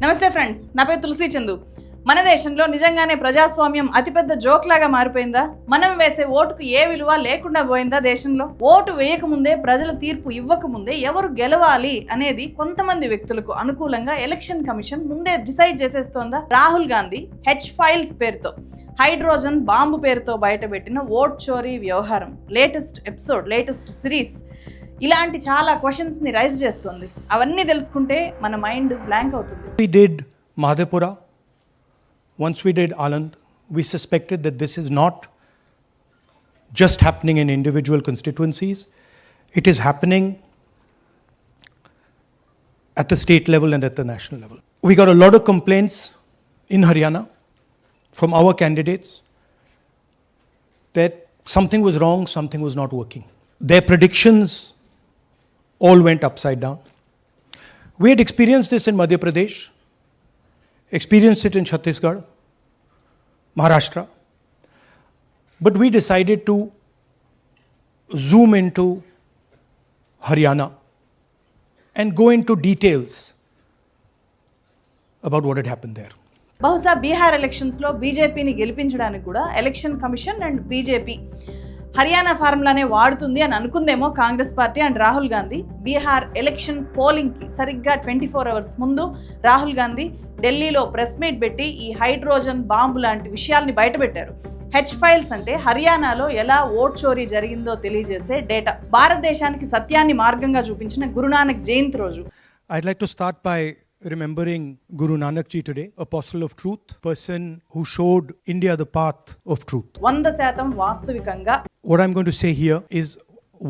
నమస్తే ఫ్రెండ్స్, నా పేరు తులసి చందు. మన దేశంలో నిజంగానే ప్రజాస్వామ్యం అతిపెద్ద జోక్ లాగా మారిపోయిందా? మనం వేసే ఓటుకు ఏ విలువ లేకుండా పోయిందా? దేశంలో ఓటు వేయకముందే, ప్రజల తీర్పు ఇవ్వకముందే ఎవరు గెలవాలి అనేది కొంతమంది వ్యక్తులకు అనుకూలంగా ఎలక్షన్ కమిషన్ ముందే డిసైడ్ చేసేస్తోందా? రాహుల్ గాంధీ హెచ్ ఫైల్స్ పేరుతో, హైడ్రోజన్ బాంబు పేరుతో బయటపెట్టిన ఓట్ చోరీ వ్యవహారం లేటెస్ట్ ఎపిసోడ్, లేటెస్ట్ సిరీస్ ఇలాంటి చాలా క్వశ్చన్స్ ని రైజ్ చేస్తుంది. అవన్నీ తెలుసుకుంటే మన మైండ్ బ్లాంక్ అవుతుంది. We did Madhepura. Once we did Anand, we suspected that this is not just happening in individual constituencies. It is happening at the state level and at the national level. We got a lot of complaints in Haryana from our candidates that something was wrong, something was not working. Their predictions all went upside down. We had experienced this in Madhya Pradesh, experienced it in Chhattisgarh, Maharashtra, but we decided to zoom into Haryana and go into details about what had happened there. బహుశా బీహార్ ఎలక్షన్స్లో బీజేపీని గెలిపించడానికి కూడా election commission and BJP Haryana ఫార్ములానే వాడుతుంది అని అనుకుందేమో Congress party and Rahul Gandhi. Bihar election పోలింగ్కి సరిగ్గా 24 hours ముందు రాహుల్ గాంధీ ఢిల్లీలో ప్రెస్ మీట్ పెట్టి ఈ హైడ్రోజన్ బాంబు లాంటి విషయాల్ని బయటపెట్టారు. హెచ్ ఫైల్స్ అంటే హర్యానాలో ఎలా ఓట్ చోరీ జరిగిందో తెలియజేసే డేటా. భారతదేశానికి సత్యాన్ని మార్గంగా చూపించిన గురునానక్ జయంతి రోజు. I'd like to start by remembering Guru Nanak Ji today, apostle of truth, person who showed India the path of truth. 100% వాస్తవికంగా What I'm going to say here is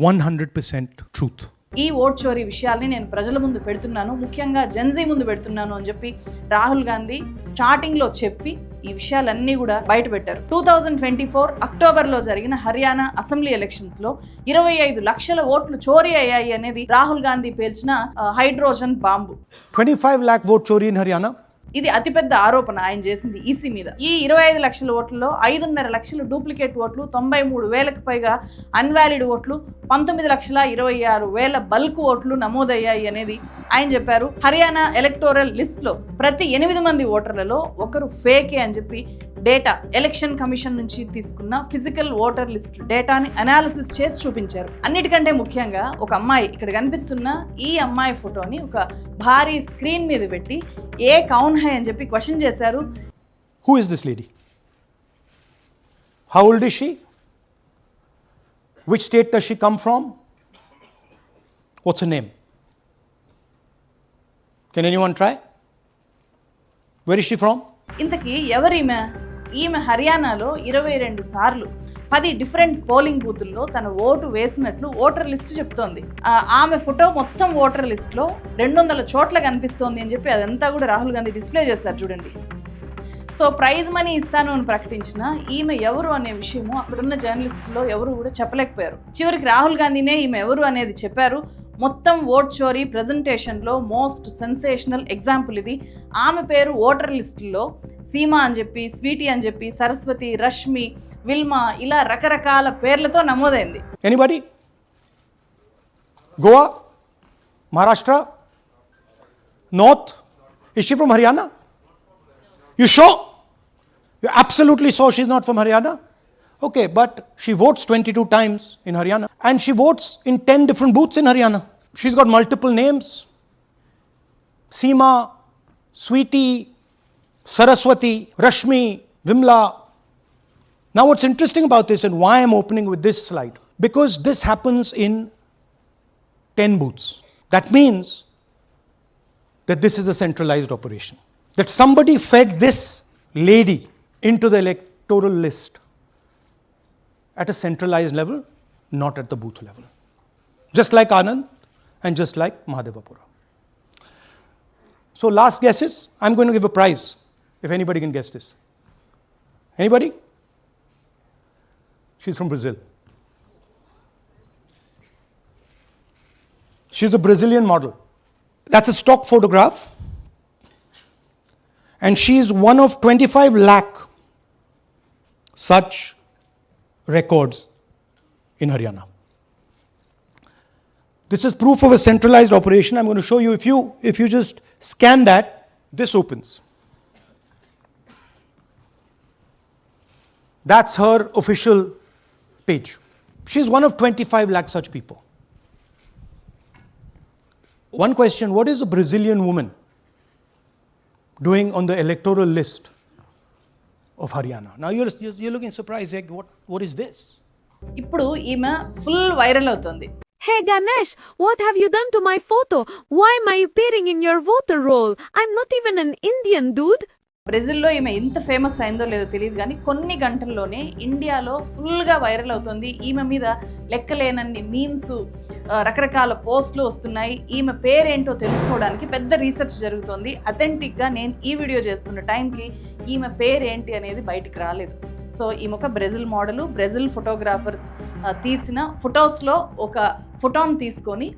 100% truth. ఈ ఓట్ చోరీ విషయాల్ని నేను ప్రజల ముందు పెడుతున్నాను, ముఖ్యంగా జెన్జీ ముందు పెడుతున్నాను అని చెప్పి రాహుల్ గాంధీ స్టార్టింగ్ లో చెప్పి ఈ విషయాలన్నీ కూడా బయటపెట్టారు. 2024 అక్టోబర్లో జరిగిన హర్యానా అసెంబ్లీ ఎలక్షన్స్ లో 25 లక్షల ఓట్లు చోరీ అయ్యాయి అనేది రాహుల్ గాంధీ పేల్చిన hydrogen bomb. 25 lakh vote chori in Haryana. ఇది అతిపెద్ద ఆరోపణ ఆయన చేసింది ఈసీ మీద. ఈ 25 లక్షల ఓట్లలో 5.5 లక్షలు డూప్లికేట్ ఓట్లు, 93,000కు పైగా అన్వాలిడ్ ఓట్లు, 19,26,000 బల్క్ ఓట్లు నమోదయ్యాయి అనేది ఆయన చెప్పారు. హర్యానా ఎలక్టోరల్ లిస్ట్ లో ప్రతి 8 మంది ఓటర్లలో ఒకరు ఫేకే అని చెప్పి డేటా ఎలక్షన్ కమిషన్ నుంచి తీసుకున్న ఫిజికల్ ఓటర్ లిస్ట్ డేటాని అనాలిసిస్ చేసి చూపించారు. అన్నిటికంటే ముఖ్యంగా ఒక అమ్మాయి, ఇక్కడ కనిపిస్తున్న ఈ అమ్మాయి ఫోటోని ఒక భారీ స్క్రీన్ మీద పెట్టి ఏ కౌన్ హై అని చెప్పి క్వశ్చన్ చేశారు. Who is this lady? How old is she? Which state does she come from? What's her name? Can anyone try? Where is she from? ఇంతకీ ఎవరీమె? ఈమె హర్యానాలో 22 సార్లు 10 డిఫరెంట్ పోలింగ్ బూతుల్లో తన ఓటు వేసినట్లు ఓటర్ లిస్ట్ చెప్తోంది. ఆమె ఫోటో మొత్తం ఓటర్ లిస్ట్లో 200 చోట్ల కనిపిస్తోంది అని చెప్పి అదంతా కూడా రాహుల్ గాంధీ డిస్ప్లే చేశారు చూడండి. సో ప్రైజ్ మనీ ఇస్తాను అని ప్రకటించిన ఈమె ఎవరు అనే విషయము అక్కడున్న జర్నలిస్టులో ఎవరు కూడా చెప్పలేకపోయారు. చివరికి రాహుల్ గాంధీనే ఈమె ఎవరు అనేది చెప్పారు. మొత్తం ఓట్ చోరీ ప్రజెంటేషన్లో మోస్ట్ సెన్సేషనల్ ఎగ్జాంపుల్ ఇది. ఆమె పేరు ఓటర్ లిస్టుల్లో సీమా అని చెప్పి, స్వీటీ అని చెప్పి, సరస్వతి, రష్మి, విల్మా ఇలా రకరకాల పేర్లతో నమోదైంది. Anybody? Goa? Maharashtra? North? Is she from Haryana? You sure? You absolutely sure she's not from Haryana? Okay, but she votes 22 times in Haryana and she votes in 10 different booths in Haryana. She's got multiple names: Seema, Sweetie, Saraswati, Rashmi, Vimla. Now what's interesting about this and why I'm opening with this slide, because this happens in 10 booths. That means that this is a centralized operation. That somebody fed this lady into the electoral list at a centralized level, not at the booth level. Just like Anand and just like Madhepura. So last guesses, I'm going to give a prize if anybody can guess this. Anybody? She's from Brazil. She's a Brazilian model. That's a stock photograph. And she's one of 25 lakh such records in Haryana. This is proof of a centralized operation. I'm going to show you, if you just scan that, this opens. That's her official page. She's one of 25 lakh such people. One question, what is a Brazilian woman doing on the electoral list of Haryana? Now you're looking surprised, like, what is this? ఇప్పుడు ఈమె full viral అవుతుంది. Hey Ganesh, what have you done to my photo? Why am I appearing in your voter roll? I'm not even an Indian, dude. బ్రెజిల్లో ఈమె ఇంత famous అయిందో లేదో తెలియదు కానీ కొన్ని గంటల్లోనే ఇండియాలో ఫుల్గా వైరల్ అవుతుంది. ఈమె మీద లెక్కలేనన్ని మీమ్స్, రకరకాల పోస్టులు వస్తున్నాయి. ఈమె పేరేంటో తెలుసుకోవడానికి పెద్ద రీసెర్చ్ జరుగుతోంది. అథెంటిక్గా నేను ఈ వీడియో చేస్తున్న టైంకి ఈమె పేరేంటి అనేది బయటికి రాలేదు. సో ఈమె ఒక బ్రెజిల్ మోడలు, బ్రెజిల్ ఫోటోగ్రాఫర్ తీసిన ఫొటోస్లో ఒక ఫోటోని తీసుకొని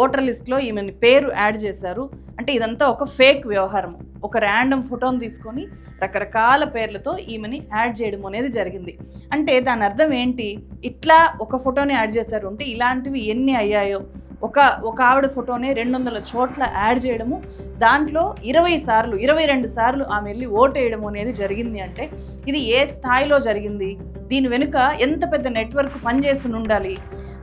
ఓటర్ లిస్ట్లో ఈమెని పేరు యాడ్ చేశారు. అంటే ఇదంతా ఒక ఫేక్ వ్యవహారం. ఒక ర్యాండమ్ ఫోటోని తీసుకొని రకరకాల పేర్లతో ఈమెని యాడ్ చేయడం అనేది జరిగింది. అంటే దాని అర్థం ఏంటి? ఇట్లా ఒక ఫోటోని యాడ్ చేశారు అంటే ఇలాంటివి ఎన్ని అయ్యాయో. ఒక ఆవిడ ఫోటోని 200 చోట్ల యాడ్ చేయడము, దాంట్లో 22 సార్లు ఆమె వెళ్ళి ఓటేయడం అనేది జరిగింది. అంటే ఇది ఏ స్థాయిలో జరిగింది? దీని వెనుక ఎంత పెద్ద నెట్వర్క్ పనిచేసి ఉండాలి?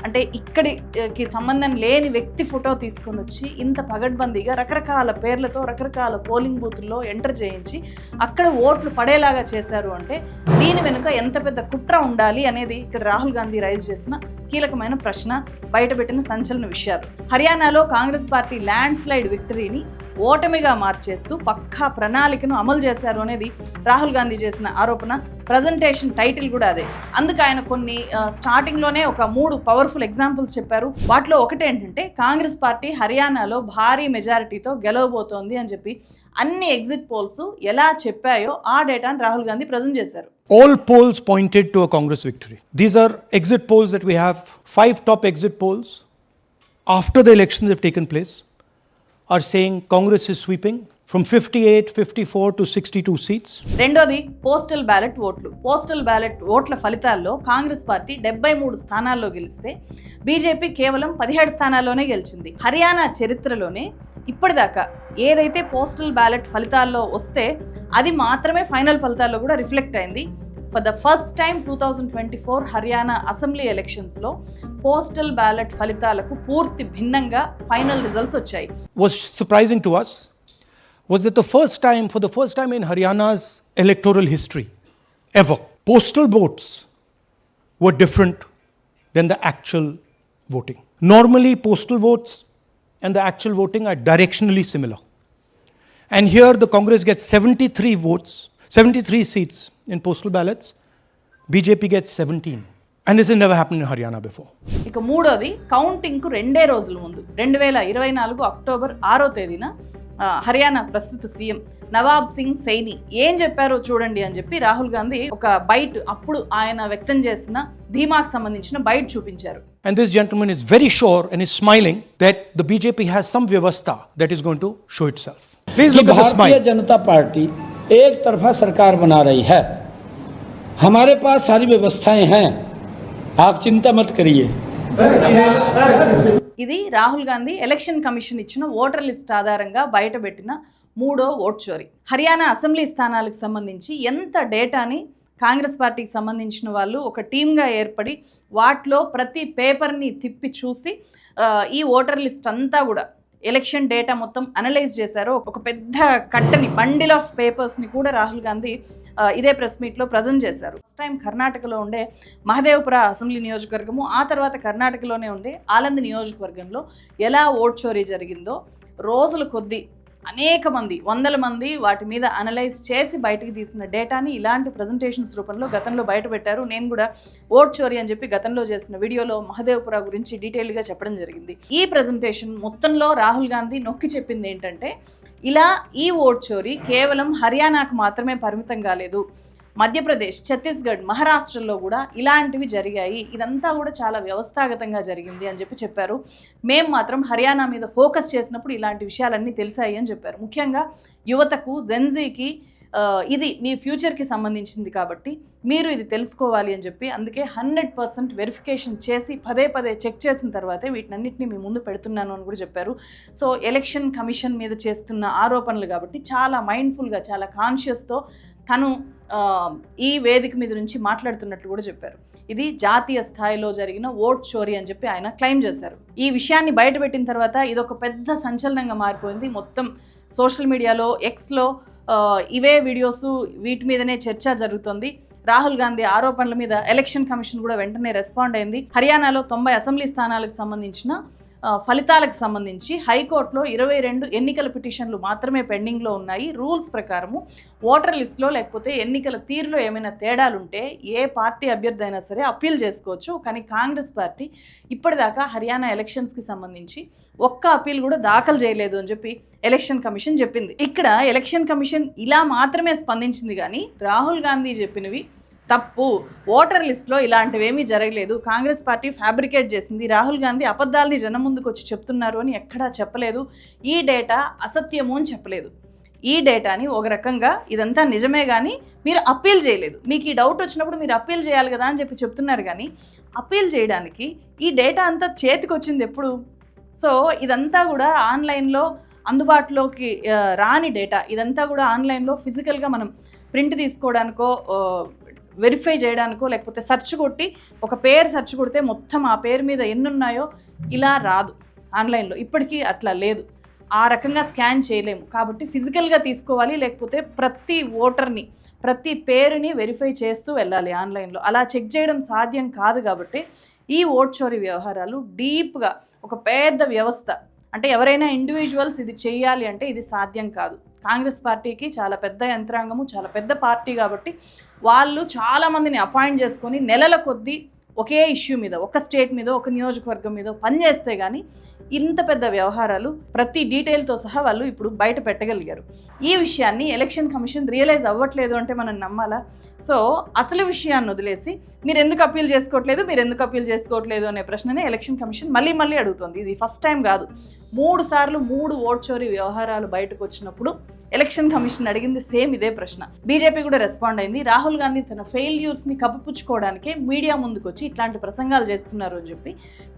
అంటే ఇక్కడికి సంబంధం లేని వ్యక్తి ఫోటో తీసుకొని వచ్చి ఇంత పగడ్బందీగా రకరకాల పేర్లతో రకరకాల పోలింగ్ బూతుల్లో ఎంటర్ చేయించి అక్కడ ఓట్లు పడేలాగా చేశారు. అంటే దీని వెనుక ఎంత పెద్ద కుట్ర ఉండాలి అనేది ఇక్కడ రాహుల్ గాంధీ రైజ్ చేసిన కీలకమైన ప్రశ్న, బయటపెట్టిన సంచలన విషయాలు. హర్యానాలో కాంగ్రెస్ పార్టీ ల్యాండ్ స్లైడ్ విక్టరీని ఓటమిగా మార్చేస్తూ పక్కా ప్రణాళికను అమలు చేశారు అనేది రాహుల్ గాంధీ చేసిన ఆరోపణ. ప్రజెంటేషన్ టైటిల్ కూడా అదే. అందుకు ఆయన కొన్ని స్టార్టింగ్లోనే ఒక 3 పవర్ఫుల్ ఎగ్జాంపుల్స్ చెప్పారు. వాటిలో ఒకటి ఏంటంటే కాంగ్రెస్ పార్టీ హర్యానాలో భారీ మెజారిటీతో గెలవబోతోంది అని చెప్పి అన్ని ఎగ్జిట్ పోల్స్ ఎలా చెప్పాయో ఆ డేటాను రాహుల్ గాంధీ ప్రజెంట్ చేశారు. All polls pointed to a Congress victory. These are exit polls that we have. 5 top exit polls after the elections have taken place are saying Congress is sweeping from 58, 54 to 62 seats. రెండోది postal ballot ఓట్లు. Postal ballot ఓట్ల ఫలితాల్లో Congress party 73 స్థానాల్లో గెలిస్తే BJP కేవలం 17 స్థానాల్లోనే గెలిచింది. హర్యానా చరిత్రలోనే ఇప్పటిదాకా ఏదైతే పోస్టల్ బ్యాలెట్ ఫలితాల్లో వస్తే అది మాత్రమే ఫైనల్ ఫలితాల్లో కూడా రిఫ్లెక్ట్ అయింది. For the first time 2024 Haryana assembly ఎలక్షన్స్లో పోస్టల్ బ్యాలెట్ ఫలితాలకు పూర్తి భిన్నంగా ఫైనల్ రిజల్ట్స్ వచ్చాయి. Was surprising to us was that for the first time in Haryana's electoral history ever, postal votes were different than the actual voting. Normally, postal votes and the actual voting are directionally similar. And here the Congress gets 73 seats in postal ballots, BJP gets 17. And this has never happened in Haryana before. ఇక మూడోది కౌంటింగ్కు 2 రోజుల ముందు 2024 October 6వ తేదీన హర్యానా ప్రస్తుత CM Nawab Singh Saini ఏం చెప్పారో చూడండి అని చెప్పి రాహుల్ గాంధీ ఒక బైట్, అప్పుడు ఆయన వ్యక్తం చేసిన ధీమాకు సంబంధించిన బైట్ చూపించారు. And this gentleman is very sure and is smiling that the BJP has some vyavastha that is going to show itself. Please look at the smile. Bharatiya Janata party एक तरफा सरकार बना रही है, हमारे पास सारी व्यवस्थाएं हैं, आप चिंता मत करिए. ఇది రాహుల్ గాంధీ ఎలక్షన్ కమిషన్ ఇచ్చిన ఓటర్ లిస్ట్ ఆధారంగా బయటపెట్టిన 3వ ఓట్ చోరీ. హర్యానా అసెంబ్లీ స్థానాలకు సంబంధించి ఎంత డేటాని కాంగ్రెస్ పార్టీకి సంబంధించిన వాళ్ళు ఒక టీమ్గా ఏర్పడి వాటిలో ప్రతి పేపర్ని తిప్పి చూసి ఈ ఓటర్ లిస్ట్ అంతా కూడా ఎలక్షన్ డేటా మొత్తం అనలైజ్ చేశారో ఒక పెద్ద కట్టని బండిల్ ఆఫ్ పేపర్స్ని కూడా రాహుల్ గాంధీ ఇదే ప్రెస్ మీట్లో ప్రజెంట్ చేశారు. ఫస్ట్ టైం కర్ణాటకలో ఉండే మహదేవపుర అసెంబ్లీ నియోజకవర్గము, ఆ తర్వాత కర్ణాటకలోనే ఉండే ఆలంద్ నియోజకవర్గంలో ఎలా ఓట్ చోరీ జరిగిందో రోజుల కొద్దీ అనేక మంది, వందల మంది వాటి మీద అనలైజ్ చేసి బయటికి తీసిన డేటాని ఇలాంటి ప్రజెంటేషన్స్ రూపంలో గతంలో బయటపెట్టారు. నేను కూడా ఓట్ చోరీ అని చెప్పి గతంలో చేసిన వీడియోలో మహదేవ్పుర గురించి డీటెయిల్గా చెప్పడం జరిగింది. ఈ ప్రజెంటేషన్ మొత్తంలో రాహుల్ గాంధీ నొక్కి చెప్పింది ఏంటంటే ఇలా ఈ ఓట్ చోరీ కేవలం హర్యానాకు మాత్రమే పరిమితం కాలేదు, మధ్యప్రదేశ్, ఛత్తీస్గఢ్, మహారాష్ట్రలో కూడా ఇలాంటివి జరిగాయి, ఇదంతా కూడా చాలా వ్యవస్థాగతంగా జరిగింది అని చెప్పారు. మేము మాత్రం హర్యానా మీద ఫోకస్ చేసినప్పుడు ఇలాంటి విషయాలన్నీ తెలిసాయి అని చెప్పారు. ముఖ్యంగా యువతకు, జెన్జీకి ఇది మీ ఫ్యూచర్కి సంబంధించింది కాబట్టి మీరు ఇది తెలుసుకోవాలి అని చెప్పి అందుకే 100% వెరిఫికేషన్ చేసి పదే చెక్ చేసిన తర్వాతే వీటినన్నింటినీ మీ ముందు పెడుతున్నాను అని కూడా చెప్పారు. సో ఎలక్షన్ కమిషన్ మీద చేస్తున్న ఆరోపణలు కాబట్టి చాలా మైండ్ఫుల్గా చాలా కాన్షియస్తో తను ఈ వేదిక మీద నుంచి మాట్లాడుతున్నట్లు కూడా చెప్పారు. ఇది జాతీయ స్థాయిలో జరిగిన ఓట్ చోరీ అని చెప్పి ఆయన క్లెయిమ్ చేశారు. ఈ విషయాన్ని బయటపెట్టిన తర్వాత ఇది ఒక పెద్ద సంచలనంగా మారిపోయింది. మొత్తం సోషల్ మీడియాలో ఎక్స్లో ఇవే వీడియోస్ వీటి మీదనే చర్చ జరుగుతుంది. రాహుల్ గాంధీ ఆరోపణల మీద ఎలక్షన్ కమిషన్ కూడా వెంటనే రెస్పాండ్ అయింది. హర్యానాలో 90 అసెంబ్లీ స్థానాలకు సంబంధించిన ఫలితాలకు సంబంధించి హైకోర్టులో 22 ఎన్నికల పిటిషన్లు మాత్రమే పెండింగ్లో ఉన్నాయి. రూల్స్ ప్రకారము ఓటర్ లిస్టులో లేకపోతే ఎన్నికల తీరులో ఏమైనా తేడాలుంటే ఏ పార్టీ అభ్యర్థి అయినా సరే అప్పీల్ చేసుకోవచ్చు. కానీ కాంగ్రెస్ పార్టీ ఇప్పటిదాకా హర్యానా ఎలక్షన్స్కి సంబంధించి ఒక్క అప్పీల్ కూడా దాఖలు చేయలేదు అని చెప్పి ఎలక్షన్ కమిషన్ చెప్పింది. ఇక్కడ ఎలక్షన్ కమిషన్ ఇలా మాత్రమే స్పందించింది కానీ రాహుల్ గాంధీ చెప్పినవి తప్పు, ఓటర్ లిస్ట్లో ఇలాంటివేమీ జరగలేదు, కాంగ్రెస్ పార్టీ ఫ్యాబ్రికేట్ చేసింది, రాహుల్ గాంధీ అబద్ధాలని జనం ముందుకు వచ్చి చెప్తున్నారు అని ఎక్కడా చెప్పలేదు. ఈ డేటా అసత్యము అని చెప్పలేదు. ఈ డేటాని ఒక రకంగా ఇదంతా నిజమే కానీ మీరు అప్పీల్ చేయలేదు, మీకు ఈ డౌట్ వచ్చినప్పుడు మీరు అప్పీల్ చేయాలి కదా అని చెప్పి చెప్తున్నారు. కానీ అప్పీల్ చేయడానికి ఈ డేటా అంతా చేతికి వచ్చింది ఎప్పుడు? సో ఇదంతా కూడా ఆన్లైన్లో అందుబాటులోకి రాని డేటా. ఇదంతా కూడా ఆన్లైన్లో ఫిజికల్గా మనం ప్రింట్ తీసుకోవడానికో వెరిఫై చేయడానికో లేకపోతే సెర్చ్ కొట్టి ఒక పేరు సెర్చ్ కొడితే మొత్తం ఆ పేరు మీద ఎన్ని ఉన్నాయో ఇలా రాదు ఆన్లైన్లో. ఇప్పటికీ అట్లా లేదు, ఆ రకంగా స్కాన్ చేయలేము. కాబట్టి ఫిజికల్గా తీసుకోవాలి, లేకపోతే ప్రతి ఓటర్ని ప్రతి పేరుని వెరిఫై చేస్తూ వెళ్ళాలి ఆన్లైన్లో. అలా చెక్ చేయడం సాధ్యం కాదు. కాబట్టి ఈ ఓట్ చోరీ వ్యవహారాలు డీప్గా ఒక పెద్ద వ్యవస్థ, అంటే ఎవరైనా ఇండివిజువల్స్ ఇది చేయాలి అంటే ఇది సాధ్యం కాదు. కాంగ్రెస్ పార్టీకి చాలా పెద్ద యంత్రాంగము, చాలా పెద్ద పార్టీ కాబట్టి వాళ్ళు చాలామందిని అపాయింట్ చేసుకొని నెలల కొద్దీ ఒకే ఇష్యూ మీద, ఒక స్టేట్ మీద, ఒక నియోజకవర్గం మీద పనిచేస్తే కానీ ఇంత పెద్ద వ్యవహారాలు ప్రతి డీటెయిల్తో సహా వాళ్ళు ఇప్పుడు బయట పెట్టగలిగారు. ఈ విషయాన్ని ఎలక్షన్ కమిషన్ రియలైజ్ అవ్వట్లేదు అంటే మనం నమ్మాలా? సో అసలు విషయాన్ని వదిలేసి మీరు ఎందుకు అప్పీల్ చేసుకోవట్లేదు అనే ప్రశ్ననే ఎలక్షన్ కమిషన్ మళ్ళీ అడుగుతుంది. ఇది ఫస్ట్ టైం కాదు. 3 సార్లు 3 ఓట్ చోరీ వ్యవహారాలు బయటకు వచ్చినప్పుడు ఎలక్షన్ కమిషన్ అడిగింది సేమ్ ఇదే ప్రశ్న. బీజేపీ కూడా రెస్పాండ్ అయింది. రాహుల్ గాంధీ తన ఫెయిల్యూర్స్ని కప్పిపుచ్చుకోవడానికే మీడియా ముందుకు వచ్చి ఇట్లాంటి ప్రసంగాలు చేస్తున్నారు అని చెప్పి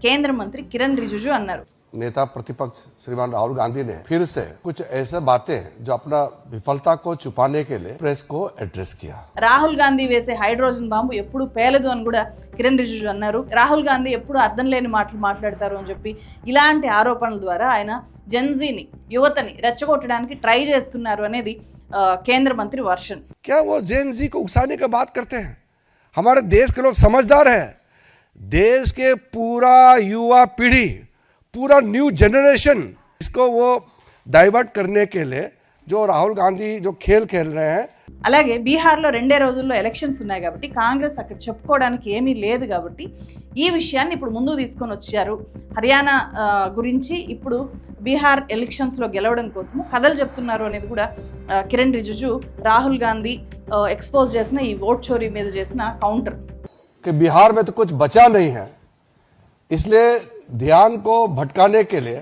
కేంద్ర మంత్రి కిరణ్ రిజిజు అన్నారు. नेता प्रतिपक्ष श्रीमान राहुल गांधी ने फिर से कुछ ऐसे बातें जो अपना विफलता को छुपाने के लिए प्रेस को एड्रेस किया. రాహుల్ గాంధీ వేసే హైడ్రోజన్ బాంబు ఎప్పుడు పేలదు అని కూడా కిరణ్ రిజిజు అన్నారు. రాహుల్ గాంధీ ఎప్పుడు అర్థం లేని మాటలు మాట్లాడతారు అని చెప్పి ఇలాంటి ఆరోపణల ద్వారా ఆయన జెన్జీని, యువతని రెచ్చగొట్టడానికి ట్రై చేస్తున్నారు అనేది కేంద్ర మంత్రి వర్షన్. क्या वो जेनजी को उकसाने की बात करते हैं? हमारे देश के लोग समझदार हैं. देश के पूरा युवा पीढ़ी, पूरा न्यू जनरेशन, इसको वो डाइवर्ट करने के लिए जो राहुल गांधी जो खेल खेल रहे हैं. అలాగే బీహార్లో 2 రోజుల్లో ఎలక్షన్స్ ఉన్నాయి కాబట్టి కాంగ్రెస్ అక్కడ చెప్పుకోవడానికి ఏమీ లేదు కాబట్టి ఈ విషయాన్ని ఇప్పుడు ముందుకు తీసుకొని వచ్చారు. హర్యానా గురించి ఇప్పుడు బీహార్ ఎలక్షన్స్లో గెలవడం కోసము కథలు చెప్తున్నారు అనేది కూడా కిరణ్ రిజిజు రాహుల్ గాంధీ ఎక్స్పోజ్ చేసిన ఈ ఓట్ చోరీ మీద చేసిన కౌంటర్. बिहार में तो कुछ बचा नहीं है, इसलिए ध्यान को भटकाने के लिए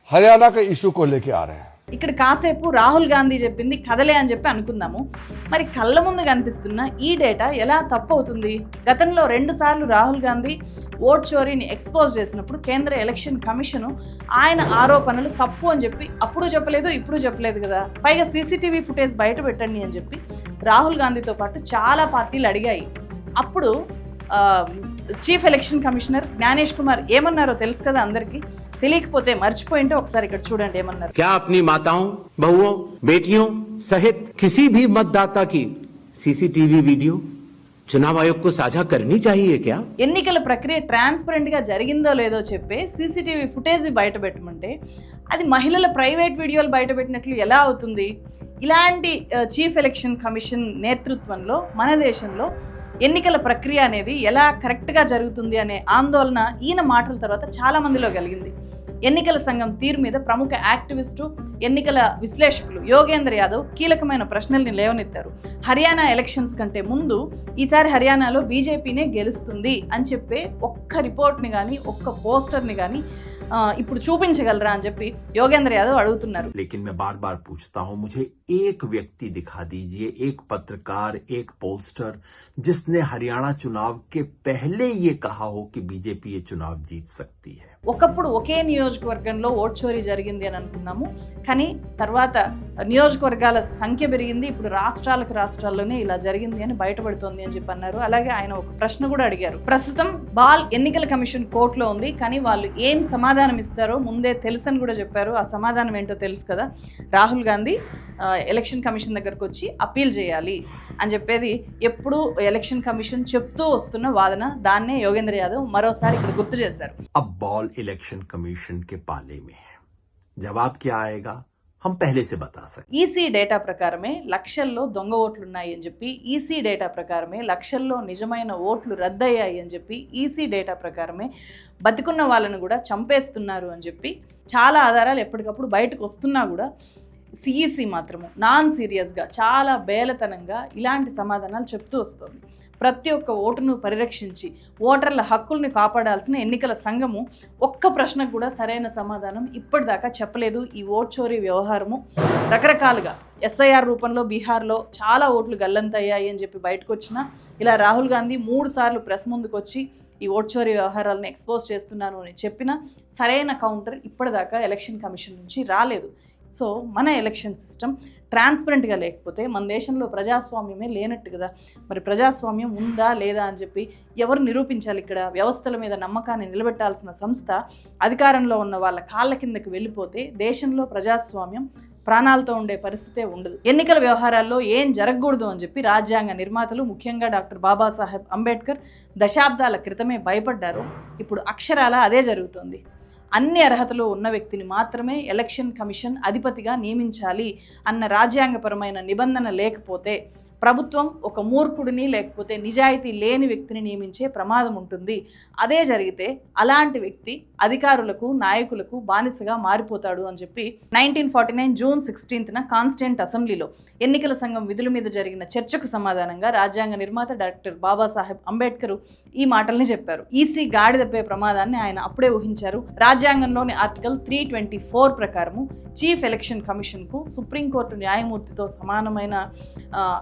हरियाणा के इशू को लेके आ रहे हैं. ఇక్కడ కాసేపు రాహుల్ గాంధీ చెప్పింది కథలే అని చెప్పి అనుకుందాము. మరి కళ్ళ ముందు కనిపిస్తున్న ఈ డేటా ఎలా తప్పు అవుతుంది? గతంలో 2 సార్లు రాహుల్ గాంధీ ఓట్ చోరీని ఎక్స్పోజ్ చేసినప్పుడు కేంద్ర ఎలక్షన్ కమిషను ఆయన ఆరోపణలు తప్పు అని చెప్పి అప్పుడు చెప్పలేదు, ఇప్పుడు చెప్పలేదు కదా. పైగా సీసీటీవీ ఫుటేజ్ బయట పెట్టండి అని చెప్పి రాహుల్ గాంధీతో పాటు చాలా పార్టీలు అడిగాయి. అప్పుడు chief election commissioner Gyanesh Kumar ఏమన్నారో తెలుసు కదా అందరికీ. తెలియకపోతే మర్చిపోయింటే ఒకసారి ఇక్కడ చూడండి ఏమన్నారు. क्या अपनी माताओं, बहुओं, बेटियों सहित किसी भी मतदाता की सीसीटीवी वीडियो चुनाव आयोग को साझा करनी चाहिए क्या? ఎన్నికల ప్రక్రియ ట్రాన్స్పరెంట్గా జరిగిందో లేదో చెప్పే సీసీటీవీ ఫుటేజ్ బయట పెట్టమంటే అది మహిళల ప్రైవేట్ వీడియోలు బయట పెట్టినట్లు ఎలా అవుతుంది? ఇలాంటి చీఫ్ ఎలక్షన్ కమిషన్ నేతృత్వంలో మన దేశంలో ఎన్నికల ప్రక్రియ అనేది ఎలా కరెక్ట్గా జరుగుతుంది అనే ఆందోళన ఈయన మాటల తర్వాత చాలా మందిలో కలిగింది. ఎన్నికల సంఘం తీరు మీద ప్రముఖ యాక్టివిస్టు, ఎన్నికల విశ్లేషకులు యోగేంద్ర యాదవ్ కీలకమైన ప్రశ్నల్ని లేవనెత్తారు. హర్యానా ఎలక్షన్స్ కంటే ముందు ఈసారి హర్యానాలో బీజేపీనే గెలుస్తుంది అని చెప్పే ఒక్క రిపోర్ట్ని కానీ ఒక్క పోస్టర్ని కానీ ఇప్పుడు చూపించగలరా అని చెప్పి యోగేంద్ర యాదవ్ అడుగుతున్నారు. लेकिन मैं बार बार पूछता हूं, मुझे एक व्यक्ति दिखा दीजिए, एक पत्रकार, एक पोलस्टर जिसने हरियाणा चुनाव के पहले ये कहा हो कि बीजेपी ये चुनाव जीत सकती है। ఒకప్పుడు ఒకే నియోజకవర్గంలో ఓట్ చోరీ జరిగింది అని అనుకున్నాము, కానీ తర్వాత నియోజకవర్గాల సంఖ్య పెరిగింది, ఇప్పుడు రాష్ట్రాల్లోనే ఇలా జరిగింది అని బయటపడుతోంది అని చెప్పి అన్నారు. అలాగే ఆయన ఒక ప్రశ్న కూడా అడిగారు. ప్రస్తుతం బాల్ ఎన్నికల కమిషన్ కోర్టులో ఉంది, కానీ వాళ్ళు ఏం సమాధానం ఇస్తారో ముందే తెలుసని కూడా చెప్పారు. ఆ సమాధానం ఏంటో తెలుసు కదా, రాహుల్ గాంధీ ఎలక్షన్ కమిషన్ దగ్గరకు వచ్చి అప్పీల్ చేయాలి అని చెప్పేది ఎప్పుడు ఎలక్షన్ కమిషన్ చెప్తూ వస్తున్న వాదన. దాన్నే యోగేంద్ర యాదవ్ మరోసారి ఇక్కడ గుర్తు చేశారు. अब बॉल इलेक्शन कमीशन के पाले में है, जवाब क्या आएगा हम पहले से बता सकते। ఈసీ డేటా ప్రకారమే లక్షల్లో దొంగ ఓట్లు ఉన్నాయి అని చెప్పి, ఈసీ డేటా ప్రకారమే లక్షల్లో నిజమైన ఓట్లు రద్దయ్యాయి అని చెప్పి, ఈసీ డేటా ప్రకారమే బతికున్న వాళ్ళను కూడా చంపేస్తున్నారు అని చెప్పి చాలా ఆధారాలు ఎప్పటికప్పుడు బయటకు వస్తున్నా కూడా సిఈసి మాత్రము నాన్ సీరియస్గా చాలా బేలతనంగా ఇలాంటి సమాధానాలు చెప్తూ వస్తుంది. ప్రతి ఒక్క ఓటును పరిరక్షించి ఓటర్ల హక్కుల్ని కాపాడాల్సిన ఎన్నికల సంఘము ఒక్క ప్రశ్నకు కూడా సరైన సమాధానం ఇప్పటిదాకా చెప్పలేదు. ఈ ఓట్ చోరీ వ్యవహారము రకరకాలుగా ఎస్ఐఆర్ రూపంలో బీహార్లో చాలా ఓట్లు గల్లంతయ్యాయి అని చెప్పి బయటకు వచ్చినా, ఇలా రాహుల్ గాంధీ 3 సార్లు ప్రెస్ ముందుకు వచ్చి ఈ ఓట్ చోరీ వ్యవహారాలను ఎక్స్పోజ్ చేస్తున్నాను అని చెప్పినా సరైన కౌంటర్ ఇప్పటిదాకా ఎలక్షన్ కమిషన్ నుంచి రాలేదు. సో మన ఎలక్షన్ సిస్టమ్ ట్రాన్స్పరెంట్గా లేకపోతే మన దేశంలో ప్రజాస్వామ్యమే లేనట్టు కదా. మరి ప్రజాస్వామ్యం ఉందా లేదా అని చెప్పి ఎవరు నిరూపించాలి? ఇక్కడ వ్యవస్థల మీద నమ్మకాన్ని నిలబెట్టాల్సిన సంస్థ అధికారంలో ఉన్న వాళ్ళ కాళ్ళ కిందకి వెళ్ళిపోతే దేశంలో ప్రజాస్వామ్యం ప్రాణాలతో ఉండే పరిస్థితే ఉండదు. ఎన్నికల వ్యవహారాల్లో ఏం జరగకూడదు అని చెప్పి రాజ్యాంగ నిర్మాతలు, ముఖ్యంగా డాక్టర్ బాబాసాహెబ్ అంబేద్కర్ దశాబ్దాల క్రితమే భయపడ్డారు. ఇప్పుడు అక్షరాల అదే జరుగుతోంది. అన్ని అర్హతలు ఉన్న వ్యక్తిని మాత్రమే ఎలక్షన్ కమిషన్ అధిపతిగా నియమించాలి అన్న రాజ్యాంగపరమైన నిబంధన లేకపోతే ప్రభుత్వం ఒక మూర్ఖుడిని లేకపోతే నిజాయితీ లేని వ్యక్తిని నియమించే ప్రమాదం ఉంటుంది. అదే జరిగితే అలాంటి వ్యక్తి అధికారులకు, నాయకులకు బానిసగా మారిపోతాడు అని చెప్పి 1949 జూన్ 16న కాన్స్టిట్యూంట్ అసెంబ్లీలో ఎన్నికల సంఘం విధుల మీద జరిగిన చర్చకు సమాధానంగా రాజ్యాంగ నిర్మాత డాక్టర్ బాబాసాహెబ్ అంబేద్కర్ ఈ మాటల్ని చెప్పారు. ఈసీ గాడి తప్పే ప్రమాదాన్ని ఆయన అప్పుడే ఊహించారు. రాజ్యాంగంలోని ఆర్టికల్ 324 ప్రకారము చీఫ్ ఎలక్షన్ కమిషన్కు సుప్రీంకోర్టు న్యాయమూర్తితో సమానమైన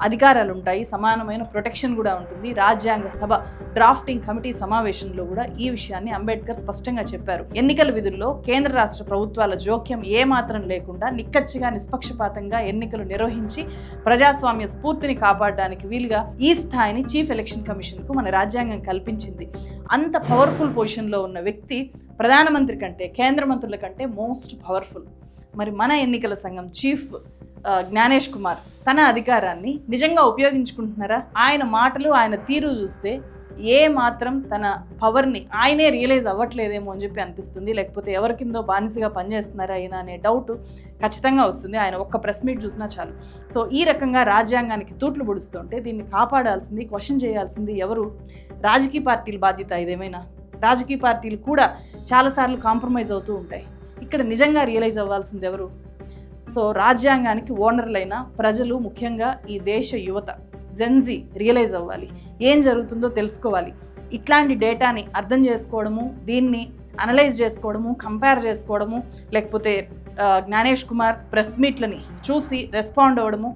అధికారాలు ఉంటాయి, సమానమైన ప్రొటెక్షన్ కూడా ఉంటుంది. రాజ్యాంగ సభ డ్రాఫ్టింగ్ కమిటీ సమావేశంలో కూడా ఈ విషయాన్ని అంబేద్కర్ స్పష్టంగా చెప్పారు. ఎన్నికల విధుల్లో కేంద్ర రాష్ట్ర ప్రభుత్వాల జోక్యం ఏమాత్రం లేకుండా నిక్కచ్చిగా నిష్పక్షపాతంగా ఎన్నికలు నిర్వహించి ప్రజాస్వామ్య స్ఫూర్తిని కాపాడడానికి వీలుగా ఈ స్థాయిని చీఫ్ ఎలక్షన్ కమిషన్కు మన రాజ్యాంగం కల్పించింది. అంత పవర్ఫుల్ పొజిషన్లో ఉన్న వ్యక్తి ప్రధానమంత్రి కంటే, కేంద్ర మంత్రుల కంటే మోస్ట్ పవర్ఫుల్. మరి మన ఎన్నికల సంఘం చీఫ్ జ్ఞానేష్ కుమార్ తన అధికారాన్ని నిజంగా ఉపయోగించుకుంటున్నారా? ఆయన మాటలు, ఆయన తీరు చూస్తే ఏ మాత్రం తన పవర్ని ఆయనే రియలైజ్ అవ్వట్లేదేమో అని చెప్పి అనిపిస్తుంది. లేకపోతే ఎవరి కిందో బానిసగా పనిచేస్తున్నారా అయినా అనే డౌట్ ఖచ్చితంగా వస్తుంది. ఆయన ఒక్క ప్రెస్ మీట్ చూసినా చాలు. సో ఈ రకంగా రాజ్యాంగానికి తూట్లు పొడుస్తుంటే దీన్ని కాపాడాల్సింది, క్వశ్చన్ చేయాల్సింది ఎవరు? రాజకీయ పార్టీల బాధ్యత ఇదేమైనా? రాజకీయ పార్టీలు కూడా చాలాసార్లు కాంప్రమైజ్ అవుతూ ఉంటాయి. ఇక్కడ నిజంగా రియలైజ్ అవ్వాల్సింది ఎవరు? సో రాజ్యాంగానికి ఓనర్లైన ప్రజలు, ముఖ్యంగా ఈ దేశ యువత, జెన్జీ రియలైజ్ అవ్వాలి, ఏం జరుగుతుందో తెలుసుకోవాలి. ఇట్లాంటి డేటాని అర్థం చేసుకోవడము, దీన్ని అనలైజ్ చేసుకోవడము, కంపేర్ చేసుకోవడము, లేకపోతే జ్ఞానేష్ కుమార్ ప్రెస్ మీట్లని చూసి రెస్పాండ్ అవ్వడము,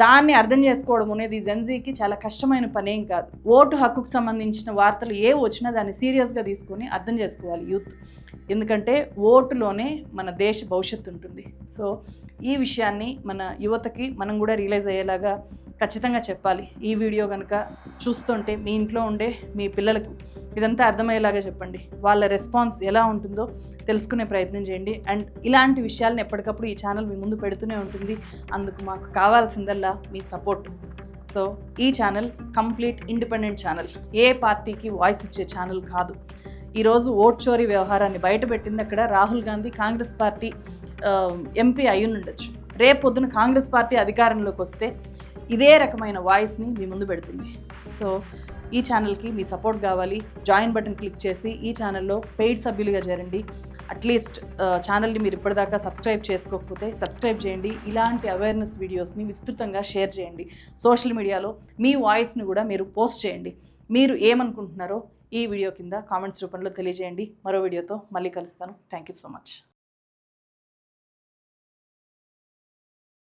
దాన్ని అర్థం చేసుకోవడం అనేది జెన్జీకి చాలా కష్టమైన పనేం కాదు. ఓటు హక్కుకు సంబంధించిన వార్తలు ఏ వచ్చినా దాన్ని సీరియస్గా తీసుకొని అర్థం చేసుకోవాలి యూత్. ఎందుకంటే ఓటులోనే మన దేశ భవిష్యత్తు ఉంటుంది. సో ఈ విషయాన్ని మన యువతకి మనం కూడా రియలైజ్ అయ్యేలాగా ఖచ్చితంగా చెప్పాలి. ఈ వీడియో కనుక చూస్తుంటే మీ ఇంట్లో ఉండే మీ పిల్లలకు ఇదంతా అర్థమయ్యేలాగా చెప్పండి. వాళ్ళ రెస్పాన్స్ ఎలా ఉంటుందో తెలుసుకునే ప్రయత్నం చేయండి. అండ్ ఇలాంటి విషయాలను ఎప్పటికప్పుడు ఈ ఛానల్ మీ ముందు పెడుతూనే ఉంటుంది. అందుకు మాకు కావాల్సిందల్లా మీ సపోర్ట్. సో ఈ ఛానల్ కంప్లీట్ ఇండిపెండెంట్ ఛానల్, ఏ పార్టీకి వాయిస్ ఇచ్చే ఛానల్ కాదు. ఈరోజు ఓట్ చోరీ వ్యవహారాన్ని బయటపెట్టింది అక్కడ రాహుల్ గాంధీ కాంగ్రెస్ పార్టీ ఎంపీ అయ్యుండొచ్చు. రేపొద్దున కాంగ్రెస్ పార్టీ అధికారంలోకి వస్తే ఇదే రకమైన వాయిస్ని మీ ముందు పెడుతుంది. సో ఈ ఛానల్కి మీ సపోర్ట్ కావాలి. జాయిన్ బటన్ క్లిక్ చేసి ఈ ఛానల్లో పెయిడ్ సభ్యులుగా చేరండి. అట్లీస్ట్ ఛానల్ని మీరు ఇప్పటిదాకా సబ్స్క్రైబ్ చేసుకోకపోతే సబ్స్క్రైబ్ చేయండి. ఇలాంటి అవేర్నెస్ వీడియోస్ని విస్తృతంగా షేర్ చేయండి. సోషల్ మీడియాలో మీ వాయిస్ని కూడా మీరు పోస్ట్ చేయండి. మీరు ఏమనుకుంటున్నారో ఈ వీడియో కింద కామెంట్స్ రూపంలో తెలియజేయండి. మరో వీడియోతో మళ్ళీ కలుస్తాను. Thank you so much.